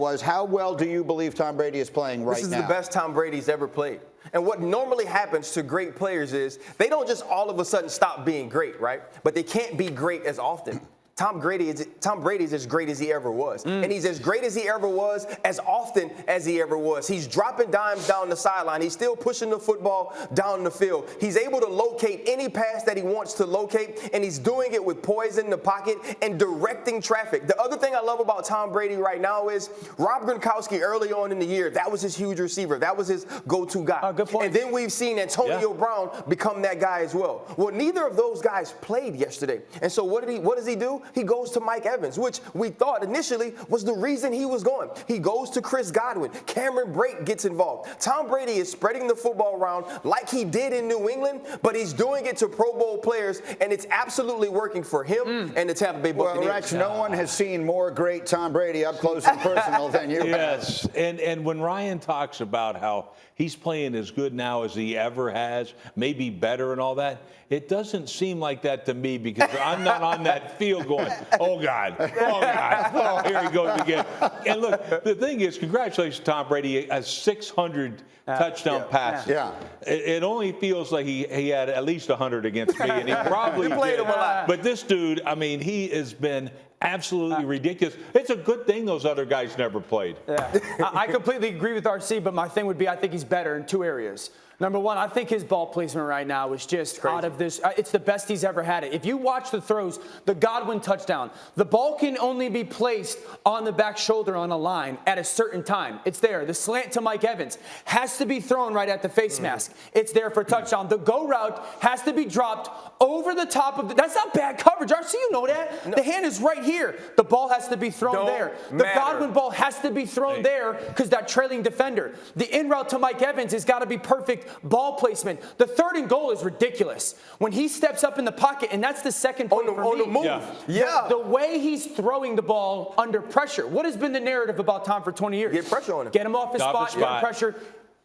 Was how well do you believe Tom Brady is playing right now? This is the best Tom Brady's ever played. And what normally happens to great players is they don't just all of a sudden stop being great, right? But they can't be great as often. Tom Brady is as great as he ever was. And he's as great as he ever was, as often as he ever was. He's dropping dimes down the sideline. He's still pushing the football down the field. He's able to locate any pass that he wants to locate, and he's doing it with poise in the pocket and directing traffic. The other thing I love about Tom Brady right now is Rob Gronkowski early on in the year, that was his huge receiver. That was his go-to guy. Good point. And then we've seen Antonio Brown become that guy as well. Well, neither of those guys played yesterday. And so what does he do? He goes to Mike Evans, which we thought initially was the reason he was going. He goes to Chris Godwin. Cameron Brate gets involved. Tom Brady is spreading the football around like he did in New England, but he's doing it to Pro Bowl players, and it's absolutely working for him and the Tampa Bay Buccaneers. Well, Rex, no one has seen more great Tom Brady up close and personal than you. Yes, and when Ryan talks about how he's playing as good now as he ever has, maybe better and all that, it doesn't seem like that to me because I'm not on that field going, oh, God, oh, here he goes again. And look, the thing is, congratulations, Tom Brady, a 600 touchdown pass. Yeah. It only feels like he had at least 100 against me, and he probably played did. him a lot. But this dude, I mean, he has been absolutely ridiculous. It's a good thing those other guys never played. Yeah. I completely agree with RC, but my thing would be I think he's better in two areas. Number one, I think his ball placement right now is just out of this. It's the best he's ever had it. If you watch the throws, the Godwin touchdown, the ball can only be placed on the back shoulder on a line at a certain time. It's there. The slant to Mike Evans has to be thrown right at the face mask. It's there for touchdown. The go route has to be dropped over the top of that's not bad coverage. RC, you know that. No. The hand is right here. The ball has to be thrown there. The Godwin ball has to be thrown there because that trailing defender. The in route to Mike Evans has got to be perfect ball placement. The third and goal is ridiculous. When he steps up in the pocket, and that's the second point on the move. Yeah. The way he's throwing the ball under pressure. What has been the narrative about Tom for 20 years? Get pressure on him. Get him off his spot, get him pressure.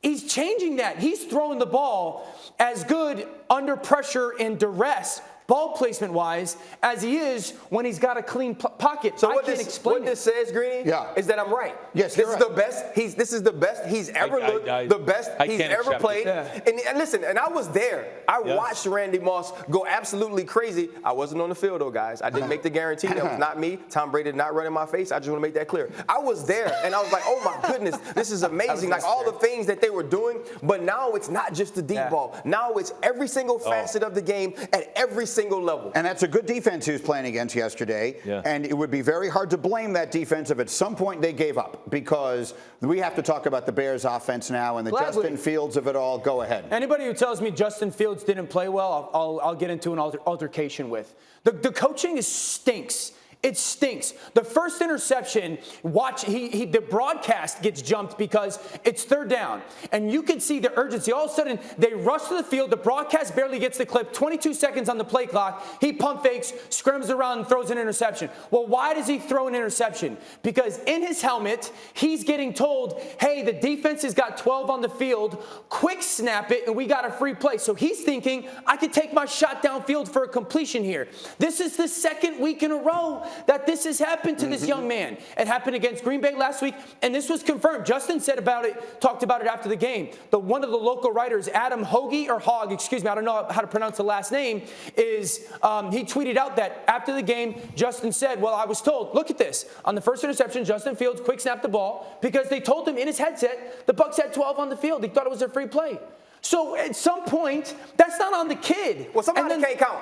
He's changing that. He's throwing the ball as good under pressure and duress, ball placement wise, as he is when he's got a clean pocket. So what this says, Greeny, is that I'm right. Yes, this is the best. This is the best he's ever looked. The best he's ever played. And listen, and I was there. I watched Randy Moss go absolutely crazy. I wasn't on the field though, guys. I didn't make the guarantee. That was not me. Tom Brady did not run in my face. I just want to make that clear. I was there, and I was like, oh my goodness, this is amazing. Like all the things that they were doing. But now it's not just the deep ball. Now it's every single facet of the game at every single level. And that's a good defense he was playing against yesterday. Yeah. And it would be very hard to blame that defense if at some point they gave up, because we have to talk about the Bears offense now and the Justin Fields of it all. Go ahead. Anybody who tells me Justin Fields didn't play well, I'll get into an altercation with. The coaching stinks. It stinks. The first interception, the broadcast gets jumped because it's third down. And you can see the urgency. All of a sudden, they rush to the field. The broadcast barely gets the clip. 22 seconds on the play clock. He pump fakes, scrums around, and throws an interception. Well, why does he throw an interception? Because in his helmet, he's getting told, hey, the defense has got 12 on the field. Quick snap it, and we got a free play. So he's thinking, I could take my shot downfield for a completion here. This is the second week in a row that this has happened to this young man. It happened against Green Bay last week, and this was confirmed. Justin talked about it after the game. One of the local writers, Adam Hoge, I don't know how to pronounce the last name, he tweeted out that after the game, Justin said, well, I was told, look at this. On the first interception, Justin Fields quick snapped the ball because they told him in his headset the Bucs had 12 on the field. He thought it was a free play. So at some point, that's not on the kid. Well, somebody can't count.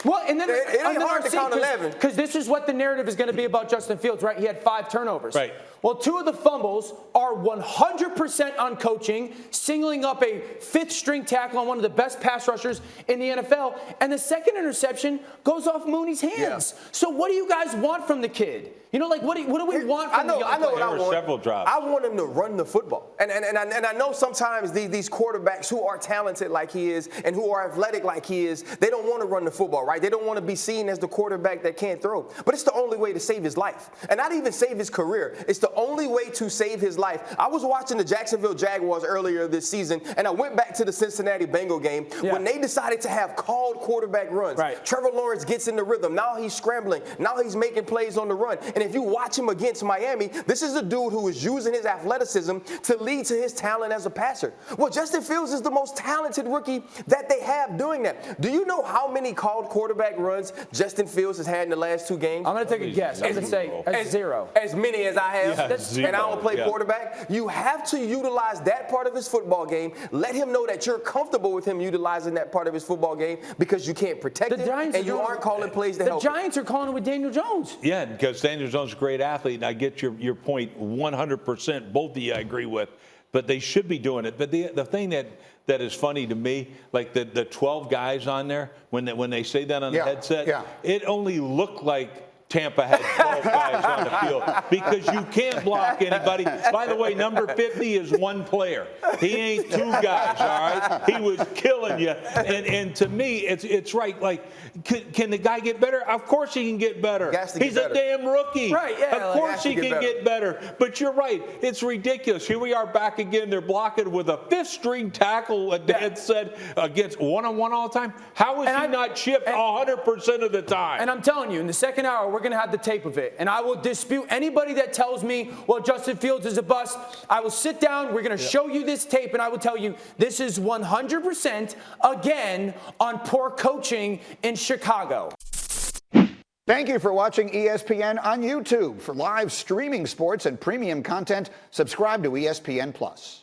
Well, and then it ain't hard to count 11. Because this is what the narrative is going to be about Justin Fields, right? He had 5 turnovers. Right. Well, 2 of the fumbles are 100% on coaching, singling up a 5th-string tackle on one of the best pass rushers in the NFL. And the second interception goes off Mooney's hands. Yeah. So what do you guys want from the kid? You know, like, what do we want from the young player? I know what I want. Several drops. I want him to run the football. And I know sometimes these quarterbacks who are talented like he is and who are athletic like he is, they don't want to run the football, right? They don't want to be seen as the quarterback that can't throw. But it's the only way to save his life. And not even save his career. It's the the only way to save his life. I was watching the Jacksonville Jaguars earlier this season, and I went back to the Cincinnati Bengal game when they decided to have called quarterback runs. Right. Trevor Lawrence gets in the rhythm. Now he's scrambling. Now he's making plays on the run. And if you watch him against Miami, this is a dude who is using his athleticism to lead to his talent as a passer. Well, Justin Fields is the most talented rookie that they have doing that. Do you know how many called quarterback runs Justin Fields has had in the last 2 games? I'm going to take a guess. I'm going to say zero. As many as I have. Yeah, and I don't play quarterback. You have to utilize that part of his football game. Let him know that you're comfortable with him utilizing that part of his football game because you can't protect it and you aren't calling plays to help. The Giants are calling it with Daniel Jones. Yeah, because Daniel Jones is a great athlete, and I get your point 100%. Both of you I agree with, but they should be doing it. But the thing that is funny to me, like the 12 guys on there, when they say that on the headset, it only looked like Tampa had 12 guys on the field because you can't block anybody. By the way, number 50 is one player. He ain't 2 guys, all right? He was killing you. And to me, it's right. Like, can the guy get better? Of course he can get better. He's a damn rookie. Right, yeah. Of course he can get better. But you're right. It's ridiculous. Here we are back again. They're blocking with a 5th-string tackle, Ed said, against one-on-one all the time. How is he not chipped 100% of the time? And I'm telling you, in the second hour, we're going to have the tape of it. And I will dispute anybody that tells me, well, Justin Fields is a bust. I will sit down. We're going to show you this tape. And I will tell you, this is 100% again on poor coaching in Chicago. Thank you for watching ESPN on YouTube. For live streaming sports and premium content, subscribe to ESPN+.